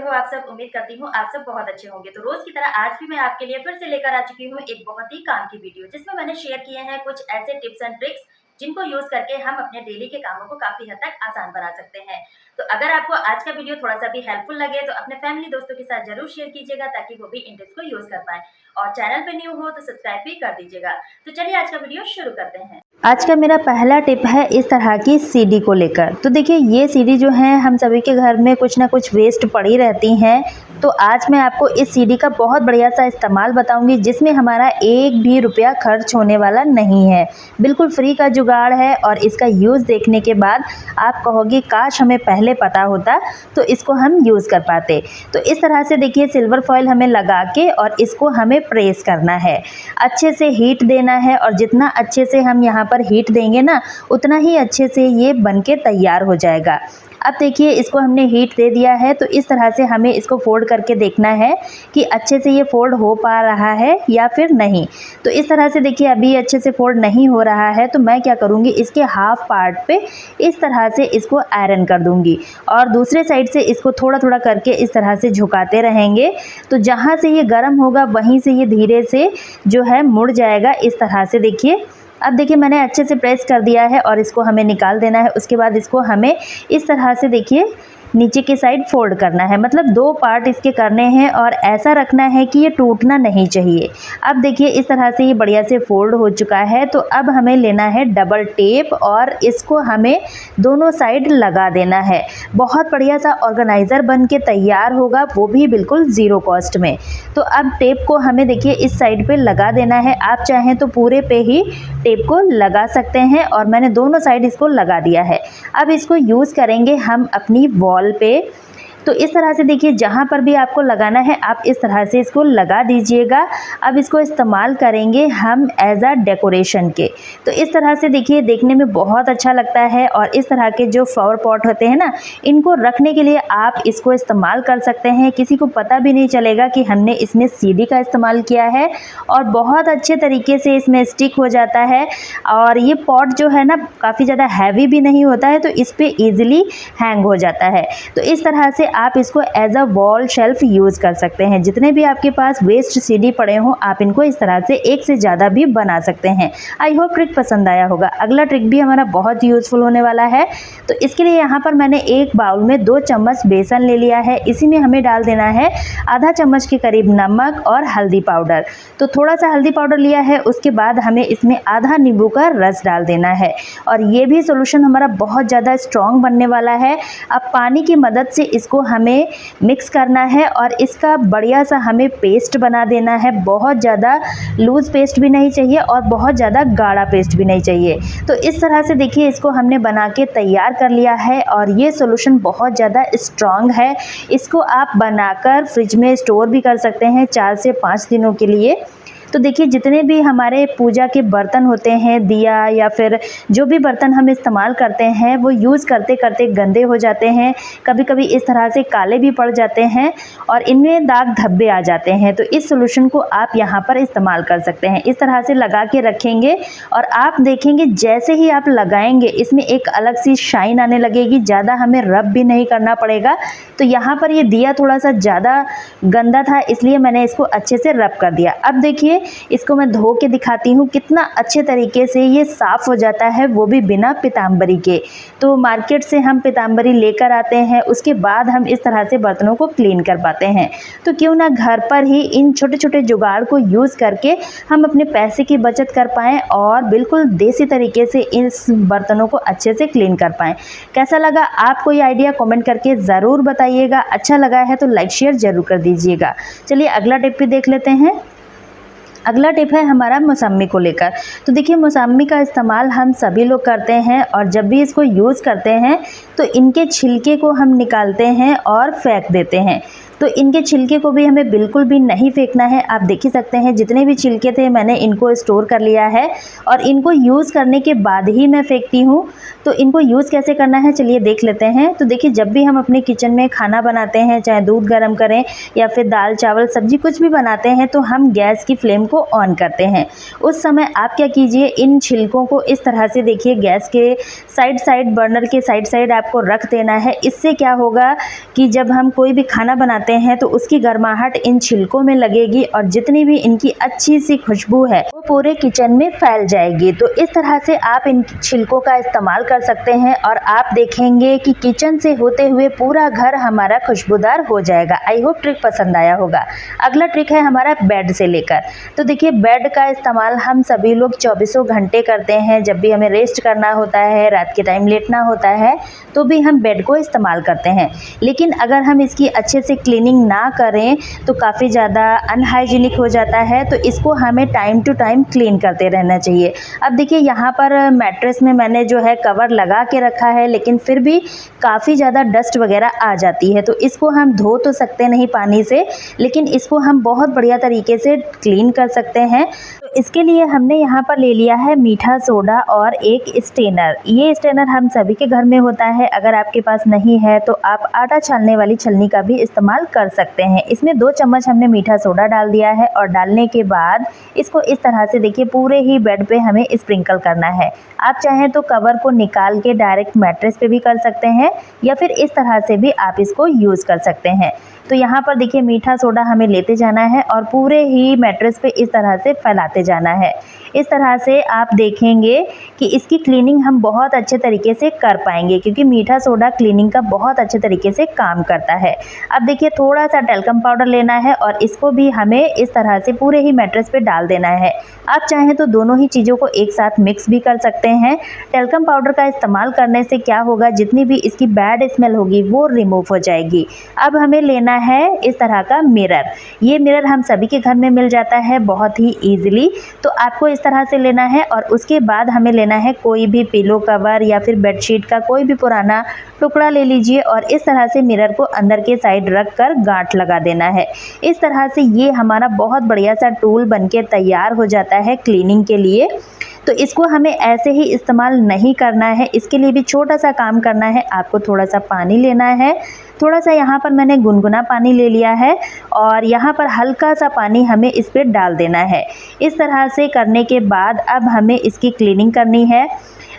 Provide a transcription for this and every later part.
हो आप सब? उम्मीद करती हूँ आप सब बहुत अच्छे होंगे। तो रोज़ की तरह आज भी मैं आपके लिए फिर से लेकर आ चुकी हूँ एक बहुत ही काम की वीडियो, जिसमें मैंने शेयर किए हैं कुछ ऐसे टिप्स एंड ट्रिक्स जिनको यूज़ करके हम अपने डेली के कामों को काफ़ी हद तक आसान बना सकते हैं। तो अगर आपको आज का वीडियो थोड़ा-सा भी हेल्पफुल लगे तो अपने फैमिली दोस्तों के साथ ज़रूर शेयर कीजिएगा ताकि वो भी इन टिप्स को यूज़ कर पाएँ। और चैनल पे न्यू हो तो सब्सक्राइब भी कर दीजिएगा। तो चलिए आज का वीडियो शुरू करते हैं। आज का मेरा पहला टिप है इस तरह की सीडी को लेकर। तो देखिए ये सीडी जो है हम सभी के घर में कुछ ना कुछ वेस्ट पड़ी रहती हैं। तो आज मैं आपको इस सीडी का बहुत बढ़िया सा इस्तेमाल बताऊंगी जिसमें हमारा एक भी रुपया खर्च होने वाला नहीं है। बिल्कुल फ्री का जुगाड़ है और इसका यूज़ देखने के बाद आप कहोगे काश हमें पहले पता होता तो इसको हम यूज़ कर पाते। तो इस तरह से देखिए सिल्वर फॉइल हमें लगा के और इसको हमें प्रेस करना है, अच्छे से हीट देना है और जितना अच्छे से हम यहाँ पर हीट देंगे ना उतना ही अच्छे से ये बनके तैयार हो जाएगा। अब देखिए इसको हमने हीट दे दिया है तो इस तरह से हमें इसको फोल्ड करके देखना है कि अच्छे से ये फोल्ड हो पा रहा है या फिर नहीं। तो इस तरह से देखिए अभी अच्छे से फोल्ड नहीं हो रहा है तो मैं क्या करूँगी इसके हाफ पार्ट पे इस तरह से इसको आयरन कर दूँगी और दूसरे साइड से इसको थोड़ा थोड़ा करके इस तरह से झुकाते रहेंगे। तो जहाँ से ये गर्म होगा वहीं से ये धीरे से जो है मुड़ जाएगा इस तरह से। देखिए अब देखिए मैंने अच्छे से प्रेस कर दिया है और इसको हमें निकाल देना है। उसके बाद इसको हमें इस तरह से देखिए नीचे की साइड फोल्ड करना है, मतलब दो पार्ट इसके करने हैं और ऐसा रखना है कि ये टूटना नहीं चाहिए। अब देखिए इस तरह से ये बढ़िया से फोल्ड हो चुका है। तो अब हमें लेना है डबल टेप और इसको हमें दोनों साइड लगा देना है। बहुत बढ़िया सा ऑर्गेनाइज़र बन के तैयार होगा, वो भी बिल्कुल ज़ीरो कॉस्ट में। तो अब टेप को हमें देखिए इस साइड पे लगा देना है। आप चाहें तो पूरे पे ही टेप को लगा सकते हैं और मैंने दोनों साइड इसको लगा दिया है। अब इसको यूज़ करेंगे हम अपनी वॉल पे। तो इस तरह से देखिए जहाँ पर भी आपको लगाना है आप इस तरह से इसको लगा दीजिएगा। अब इसको इस्तेमाल करेंगे हम एज अ डेकोरेशन के। तो इस तरह से देखिए देखने में बहुत अच्छा लगता है और इस तरह के जो फ्लावर पॉट होते हैं ना इनको रखने के लिए आप इसको इस्तेमाल कर सकते हैं। किसी को पता भी नहीं चलेगा कि हमने इसमें सीडी का इस्तेमाल किया है और बहुत अच्छे तरीके से इसमें स्टिक हो जाता है। और ये पॉट जो है ना काफ़ी ज़्यादा हैवी भी नहीं होता है तो इस पर ईजिली हैंग हो जाता है। तो इस तरह से आप इसको as a wall shelf use कर सकते हैं। जितने भी आपके पास वेस्ट सीडी पड़े हों आप इनको इस तरह से एक से ज़्यादा भी बना सकते हैं। आई होप ट्रिक पसंद आया होगा। अगला ट्रिक भी हमारा बहुत यूज़फुल होने वाला है। तो इसके लिए यहाँ पर मैंने एक बाउल में 2 चम्मच बेसन ले लिया है। इसी में हमें डाल देना है आधा चम्मच के करीब नमक और हल्दी पाउडर। तो थोड़ा सा हल्दी पाउडर लिया है, उसके बाद हमें इसमें आधा नींबू का रस डाल देना है और ये भी सोल्यूशन हमारा बहुत ज़्यादा स्ट्रॉन्ग बनने वाला है। अब पानी की मदद से इसको हमें मिक्स करना है और इसका बढ़िया सा हमें पेस्ट बना देना है। बहुत ज़्यादा लूज़ पेस्ट भी नहीं चाहिए और बहुत ज़्यादा गाढ़ा पेस्ट भी नहीं चाहिए। तो इस तरह से देखिए इसको हमने बना के तैयार कर लिया है और ये सॉल्यूशन बहुत ज़्यादा स्ट्रॉन्ग है। इसको आप बनाकर फ्रिज में स्टोर भी कर सकते हैं 4 से 5 दिनों के लिए। तो देखिए जितने भी हमारे पूजा के बर्तन होते हैं, दिया या फिर जो भी बर्तन हम इस्तेमाल करते हैं वो यूज़ करते करते गंदे हो जाते हैं, कभी कभी इस तरह से काले भी पड़ जाते हैं और इनमें दाग धब्बे आ जाते हैं। तो इस सॉल्यूशन को आप यहाँ पर इस्तेमाल कर सकते हैं। इस तरह से लगा के रखेंगे और आप देखेंगे जैसे ही आप लगाएंगे इसमें एक अलग सी शाइन आने लगेगी। ज़्यादा हमें रब भी नहीं करना पड़ेगा। तो यहाँ पर ये दिया थोड़ा सा ज़्यादा गंदा था इसलिए मैंने इसको अच्छे से रब कर दिया। अब देखिए इसको मैं धो के दिखाती हूँ कितना अच्छे तरीके से ये साफ़ हो जाता है, वो भी बिना पीताम्बरी के। तो मार्केट से हम पीताम्बरी लेकर आते हैं, उसके बाद हम इस तरह से बर्तनों को क्लीन कर पाते हैं। तो क्यों ना घर पर ही इन छोटे छोटे जुगाड़ को यूज़ करके हम अपने पैसे की बचत कर पाएँ और बिल्कुल देसी तरीके से इस बर्तनों को अच्छे से क्लीन कर पाएँ। कैसा लगा आपको ये आइडिया कमेंट करके ज़रूर बताइएगा। अच्छा लगा है तो लाइक शेयर ज़रूर कर दीजिएगा। चलिए अगला टिप भी देख लेते हैं। अगला टिप है हमारा मौसम्मी को लेकर। तो देखिए मौसम्मी का इस्तेमाल हम सभी लोग करते हैं और जब भी इसको यूज़ करते हैं तो इनके छिलके को हम निकालते हैं और फेंक देते हैं। तो इनके छिलके को भी हमें बिल्कुल भी नहीं फेंकना है। आप देख ही सकते हैं जितने भी छिलके थे मैंने इनको स्टोर कर लिया है और इनको यूज़ करने के बाद ही मैं फेंकती हूँ। तो इनको यूज़ कैसे करना है चलिए देख लेते हैं। तो देखिए जब भी हम अपने किचन में खाना बनाते हैं, चाहे दूध गर्म करें या फिर दाल चावल सब्जी कुछ भी बनाते हैं, तो हम गैस की फ्लेम को ऑन करते हैं। उस समय आप क्या कीजिए, इन छिलकों को इस तरह से देखिए गैस के साइड बर्नर के साइड आपको रख देना है। इससे क्या होगा कि जब हम कोई भी खाना बनाते हैं तो उसकी गर्माहट इन छिलकों में लगेगी और जितनी भी इनकी अच्छी सी खुशबू है वो पूरे किचन में फैल जाएगी। तो इस तरह से आप इन छिलकों का इस्तेमाल कर सकते हैं और आप देखेंगे कि किचन से होते हुए पूरा घर हमारा खुशबूदार हो जाएगा। आई होप ट्रिक पसंद आया होगा। अगला ट्रिक है हमारा बेड से लेकर। तो देखिए बेड का इस्तेमाल हम सभी लोग 24 घंटे करते हैं। जब भी हमें रेस्ट करना होता है, रात के टाइम लेटना होता है, तो भी हम बेड को इस्तेमाल करते हैं। लेकिन अगर हम इसकी अच्छे से क्लीनिंग ना करें तो काफ़ी ज़्यादा अनहाइजीनिक हो जाता है। तो इसको हमें टाइम टू टाइम क्लीन करते रहना चाहिए। अब देखिए यहाँ पर मैट्रेस में मैंने जो है कवर लगा के रखा है, लेकिन फिर भी काफ़ी ज़्यादा डस्ट वगैरह आ जाती है। तो इसको हम धो तो सकते नहीं पानी से, लेकिन इसको हम बहुत बढ़िया तरीके से क्लीन कर सकते हैं। तो इसके लिए हमने यहाँ पर ले लिया है मीठा सोडा और एक स्ट्रेनर। ये स्ट्रेनर हम सभी के घर में होता है। अगर आपके पास नहीं है तो आप आटा छानने वाली छलनी का भी इस्तेमाल कर सकते हैं। इसमें 2 चम्मच हमने मीठा सोडा डाल दिया है और डालने के बाद इसको इस तरह से देखिए पूरे ही बेड पे हमें स्प्रिंकल करना है। आप चाहें तो कवर को निकाल के डायरेक्ट मैट्रेस पे भी कर सकते हैं या फिर इस तरह से भी आप इसको यूज़ कर सकते हैं। तो यहाँ पर देखिए मीठा सोडा हमें लेते जाना है और पूरे ही मैट्रेस पे इस तरह से फैलाते जाना है। इस तरह से आप देखेंगे कि इसकी क्लीनिंग हम बहुत अच्छे तरीके से कर पाएंगे, क्योंकि मीठा सोडा क्लीनिंग का बहुत अच्छे तरीके से काम करता है। अब देखिए थोड़ा सा टैल्कम पाउडर लेना है और इसको भी हमें इस तरह से पूरे ही मैट्रेस पे डाल देना है। आप चाहें तो दोनों ही चीज़ों को एक साथ मिक्स भी कर सकते हैं। टैल्कम पाउडर का इस्तेमाल करने से क्या होगा, जितनी भी इसकी बैड स्मेल होगी वो रिमूव हो जाएगी। अब हमें लेना है इस तरह का मिरर। ये मिरर हम सभी के घर में मिल जाता है बहुत ही ईजिली। तो आपको इस तरह से लेना है और उसके बाद हमें लेना है कोई भी पिलो कवर या फिर बेडशीट का कोई भी पुराना टुकड़ा ले लीजिए और इस तरह से मिरर को अंदर के साइड रख कर गांठ लगा देना है। इस तरह से ये हमारा बहुत बढ़िया सा टूल बनके तैयार हो जाता है क्लीनिंग के लिए। तो इसको हमें ऐसे ही इस्तेमाल नहीं करना है, इसके लिए भी छोटा सा काम करना है। आपको थोड़ा सा पानी लेना है, थोड़ा सा यहाँ पर मैंने गुनगुना पानी ले लिया है और यहाँ पर हल्का सा पानी हमें इस पर डाल देना है। इस तरह से करने के बाद अब हमें इसकी क्लीनिंग करनी है।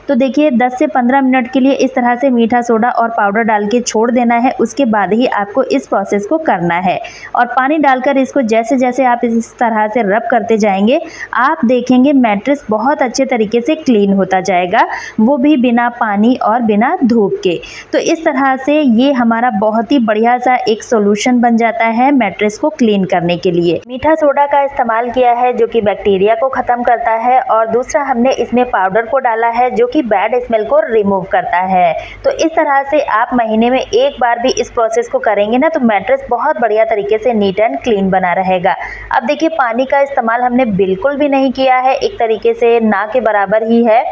तो देखिए 10 से 15 मिनट के लिए इस तरह से मीठा सोडा और पाउडर डाल के छोड़ देना है। उसके बाद ही आपको इस प्रोसेस को करना है और पानी डालकर इसको जैसे जैसे आप इस तरह से रब करते जाएंगे, आप देखेंगे मैट्रेस बहुत अच्छे तरीके से क्लीन होता जाएगा, वो भी बिना पानी और बिना धूप के। तो इस तरह से ये हमारा बहुत ही बढ़िया सा एक सोल्यूशन बन जाता है मैट्रेस को क्लीन करने के लिए। मीठा सोडा का इस्तेमाल किया है जो कि बैक्टीरिया को ख़त्म करता है और दूसरा हमने इसमें पाउडर को डाला है जो कि बैड स्मेल को रिमूव करता है। तो इस तरह से आप महीने में एक बार भी इस प्रोसेस को करेंगे ना, तो मैट्रेस बहुत बढ़िया तरीके से नीट एंड क्लीन बना रहेगा। अब देखिए पानी का इस्तेमाल हमने बिल्कुल भी नहीं किया है, एक तरीके से ना के बराबर ही है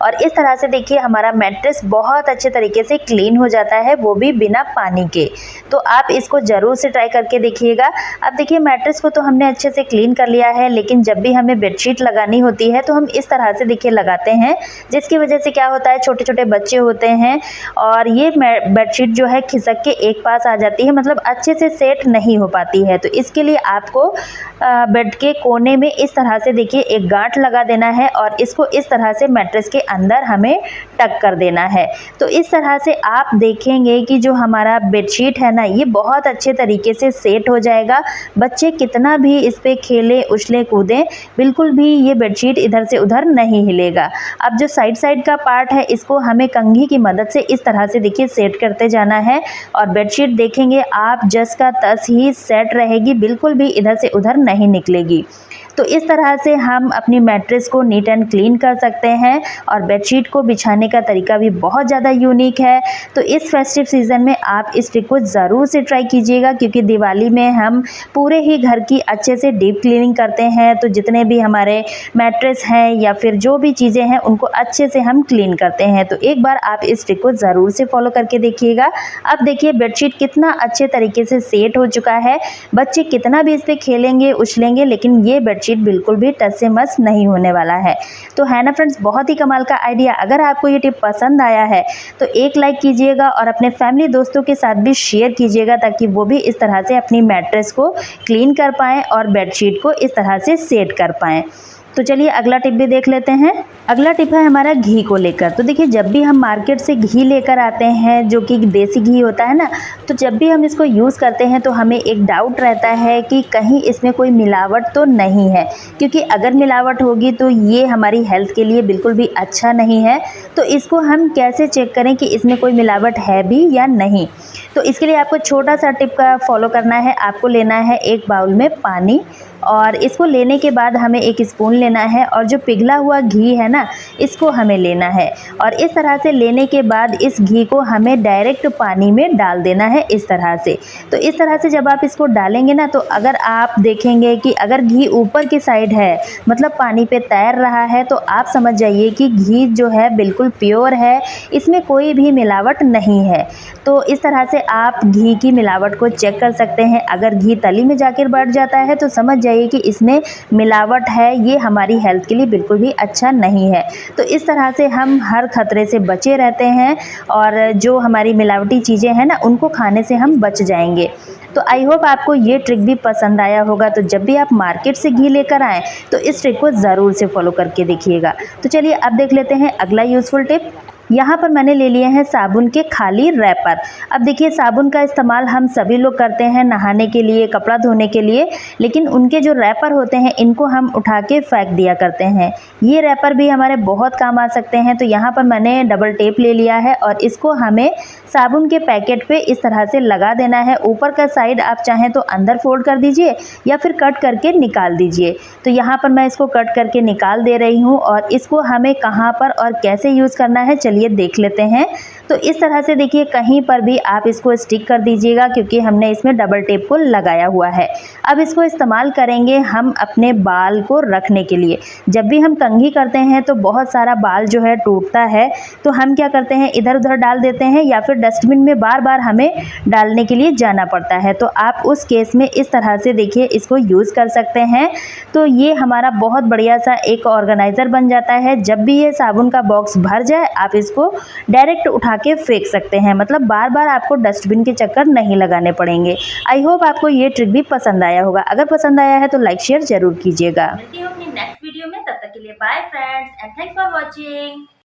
और इस तरह से देखिए हमारा मैट्रेस बहुत अच्छे तरीके से क्लीन हो जाता है, वो भी बिना पानी के। तो आप इसको ज़रूर से ट्राई करके देखिएगा। अब देखिए मैट्रेस को तो हमने अच्छे से क्लीन कर लिया है, लेकिन जब भी हमें बेडशीट लगानी होती है तो हम इस तरह से देखिए लगाते हैं, जिसकी वजह से क्या होता है, छोटे छोटे बच्चे होते हैं और ये बेडशीट जो है खिसक के एक पास आ जाती है, मतलब अच्छे से सेट नहीं हो पाती है। तो इसके लिए आपको बेड के कोने में इस तरह से देखिए एक गांठ लगा देना है और इसको इस तरह से मैट्रेस के अंदर हमें टक कर देना है। तो इस तरह से आप देखेंगे कि जो हमारा बेडशीट है ना, ये बहुत अच्छे तरीके से सेट हो जाएगा। बच्चे कितना भी इस पर खेलें उछलें कूदें, बिल्कुल भी ये बेडशीट इधर से उधर नहीं हिलेगा। अब जो साइड का पार्ट है इसको हमें कंघी की मदद से इस तरह से देखिए सेट करते जाना है और बेडशीट देखेंगे आप जस का तस ही सेट रहेगी, बिल्कुल भी इधर से उधर नहीं निकलेगी। तो इस तरह से हम अपनी मैट्रेस को नीट एंड क्लीन कर सकते हैं और बेडशीट को बिछाने का तरीका भी बहुत ज़्यादा यूनिक है। तो इस फेस्टिव सीज़न में आप इस ट्रिक को ज़रूर से ट्राई कीजिएगा, क्योंकि दिवाली में हम पूरे ही घर की अच्छे से डीप क्लीनिंग करते हैं। तो जितने भी हमारे मैट्रेस हैं या फिर जो भी चीज़ें हैं उनको अच्छे से हम क्लीन करते हैं। तो एक बार आप इस ट्रिक को ज़रूर से फॉलो करके देखिएगा। अब देखिए बेडशीट कितना अच्छे तरीके से सेट हो चुका है। बच्चे कितना भी इस पर खेलेंगे उछलेंगे, लेकिन ये बेडशीट बिल्कुल भी टच से मस नहीं होने वाला है। तो है ना फ्रेंड्स, बहुत ही कमाल का आइडिया। अगर आपको ये टिप पसंद आया है तो एक लाइक कीजिएगा और अपने फैमिली दोस्तों के साथ भी शेयर कीजिएगा, ताकि वो भी इस तरह से अपनी मैट्रेस को क्लीन कर पाएँ और बेडशीट को इस तरह से सेट कर पाएँ। तो चलिए अगला टिप भी देख लेते हैं। अगला टिप है हमारा घी को लेकर। तो देखिए जब भी हम मार्केट से घी लेकर आते हैं, जो कि देसी घी होता है ना, तो जब भी हम इसको यूज़ करते हैं तो हमें एक डाउट रहता है कि कहीं इसमें कोई मिलावट तो नहीं है, क्योंकि अगर मिलावट होगी तो ये हमारी हेल्थ के लिए बिल्कुल भी अच्छा नहीं है। तो इसको हम कैसे चेक करें कि इसमें कोई मिलावट है भी या नहीं? तो इसके लिए आपको छोटा सा टिप का फॉलो करना है। आपको लेना है एक बाउल में पानी, और इसको लेने के बाद हमें एक स्पून लेना है और जो पिघला हुआ घी है ना, इसको हमें लेना है। और इस तरह से लेने के बाद इस घी को हमें डायरेक्ट पानी में डाल देना है इस तरह से। तो इस तरह से जब आप इसको डालेंगे ना, तो अगर आप देखेंगे कि अगर घी ऊपर की साइड है, मतलब पानी पे तैर रहा है, तो आप समझ जाइए कि घी जो है बिल्कुल प्योर है, इसमें कोई भी मिलावट नहीं है। तो इस तरह से आप घी की मिलावट को चेक कर सकते हैं। अगर घी तली में जाकर बैठ जाता है तो समझ जाइए कि इसमें मिलावट है, ये हमारी हेल्थ के लिए बिल्कुल भी अच्छा नहीं है। तो इस तरह से हम हर खतरे से बचे रहते हैं और जो हमारी मिलावटी चीज़ें हैं ना, उनको खाने से हम बच जाएंगे। तो आई होप आपको ये ट्रिक भी पसंद आया होगा। तो जब भी आप मार्केट से घी लेकर आएँ तो इस ट्रिक को ज़रूर से फॉलो करके देखिएगा। तो चलिए अब देख लेते हैं अगला यूज़फुल टिप। यहाँ पर मैंने ले लिए हैं साबुन के खाली रैपर। अब देखिए साबुन का इस्तेमाल हम सभी लोग करते हैं नहाने के लिए, कपड़ा धोने के लिए, लेकिन उनके जो रैपर होते हैं इनको हम उठा के फेंक दिया करते हैं। ये रैपर भी हमारे बहुत काम आ सकते हैं। तो यहाँ पर मैंने डबल टेप ले लिया है और इसको हमें साबुन के पैकेट पे इस तरह से लगा देना है। ऊपर का साइड आप चाहें तो अंदर फोल्ड कर दीजिए या फिर कट करके निकाल दीजिए। तो यहाँ पर मैं इसको कट करके निकाल दे रही हूँ और इसको हमें कहाँ पर और कैसे यूज़ करना है चलिए देख लेते हैं। तो इस तरह से देखिए कहीं पर भी आप इसको स्टिक कर दीजिएगा, क्योंकि हमने इसमें डबल टेप को लगाया हुआ है। अब इसको इस्तेमाल करेंगे हम अपने बाल को रखने के लिए। जब भी हम कंघी करते हैं तो बहुत सारा बाल जो है टूटता है, तो हम क्या करते हैं, इधर उधर डाल देते हैं या फिर डस्टबिन में बार बार हमें डालने के लिए जाना पड़ता है। तो आप उस केस में इस तरह से देखिए इसको यूज़ कर सकते हैं। तो ये हमारा बहुत बढ़िया सा एक ऑर्गेनाइज़र बन जाता है। जब भी ये साबुन का बॉक्स भर जाए आप इसको डायरेक्ट उठा के फेंक सकते हैं, मतलब बार बार आपको डस्टबिन के चक्कर नहीं लगाने पड़ेंगे। आई होप आपको ये ट्रिक भी पसंद आया होगा। अगर पसंद आया है तो लाइक शेयर जरूर कीजिएगा। मिलती हूँ अपनी नेक्स्ट वीडियो में, तब तक के लिए bye friends and thanks for watching.